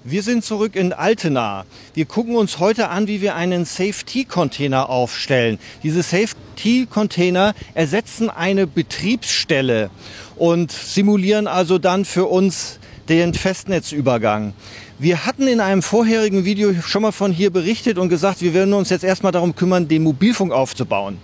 Wir sind zurück in Altena. Wir gucken uns heute an, wie wir einen Safety-Container aufstellen. Diese Safety-Container ersetzen eine Betriebsstelle und simulieren also dann für uns den Festnetzübergang. Wir hatten in einem vorherigen Video schon mal von hier berichtet und gesagt, wir werden uns jetzt erstmal darum kümmern, den Mobilfunk aufzubauen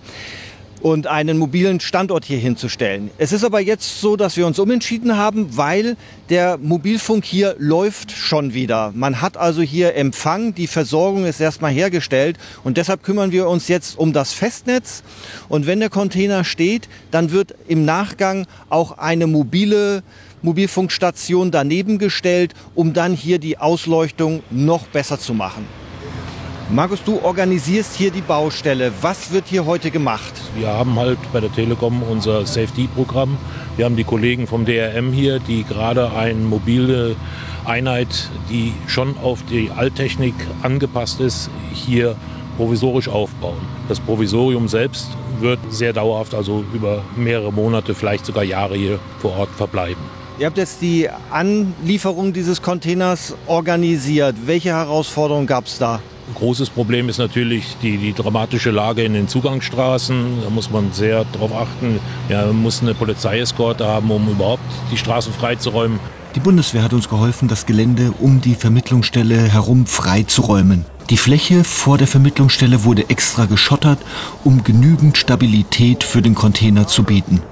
und einen mobilen Standort hier hinzustellen. Es ist aber jetzt so, dass wir uns umentschieden haben, weil der Mobilfunk hier läuft schon wieder. Man hat also hier Empfang, die Versorgung ist erstmal hergestellt und deshalb kümmern wir uns jetzt um das Festnetz. Und wenn der Container steht, dann wird im Nachgang auch eine Mobilfunkstation daneben gestellt, um dann hier die Ausleuchtung noch besser zu machen. Markus, du organisierst hier die Baustelle. Was wird hier heute gemacht? Wir haben halt bei der Telekom unser Safety-Programm. Wir haben die Kollegen vom DRM hier, die gerade eine mobile Einheit, die schon auf die Alttechnik angepasst ist, hier provisorisch aufbauen. Das Provisorium selbst wird sehr dauerhaft, also über mehrere Monate, vielleicht sogar Jahre hier vor Ort verbleiben. Ihr habt jetzt die Anlieferung dieses Containers organisiert. Welche Herausforderungen gab es da? Ein großes Problem ist natürlich die dramatische Lage in den Zugangsstraßen. Da muss man sehr darauf achten. Ja, man muss eine Polizeieskorte haben, um überhaupt die Straßen freizuräumen. Die Bundeswehr hat uns geholfen, das Gelände um die Vermittlungsstelle herum freizuräumen. Die Fläche vor der Vermittlungsstelle wurde extra geschottert, um genügend Stabilität für den Container zu bieten.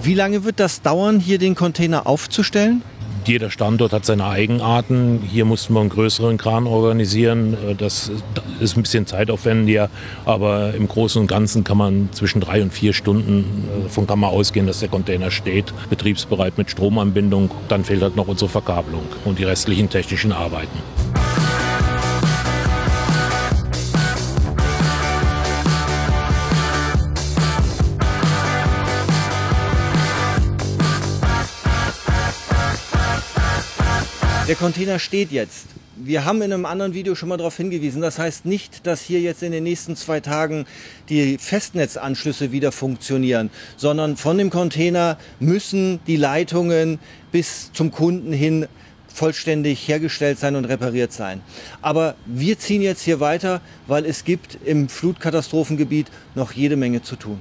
Wie lange wird das dauern, hier den Container aufzustellen? Jeder Standort hat seine Eigenarten. Hier mussten wir einen größeren Kran organisieren. Das ist ein bisschen zeitaufwendiger, aber im Großen und Ganzen kann man zwischen 3 und 4 Stunden von kann man ausgehen, dass der Container steht, betriebsbereit mit Stromanbindung. Dann fehlt halt noch unsere Verkabelung und die restlichen technischen Arbeiten. Der Container steht jetzt. Wir haben in einem anderen Video schon mal darauf hingewiesen. Das heißt nicht, dass hier jetzt in den nächsten 2 Tagen die Festnetzanschlüsse wieder funktionieren, sondern von dem Container müssen die Leitungen bis zum Kunden hin vollständig hergestellt sein und repariert sein. Aber wir ziehen jetzt hier weiter, weil es gibt im Flutkatastrophengebiet noch jede Menge zu tun.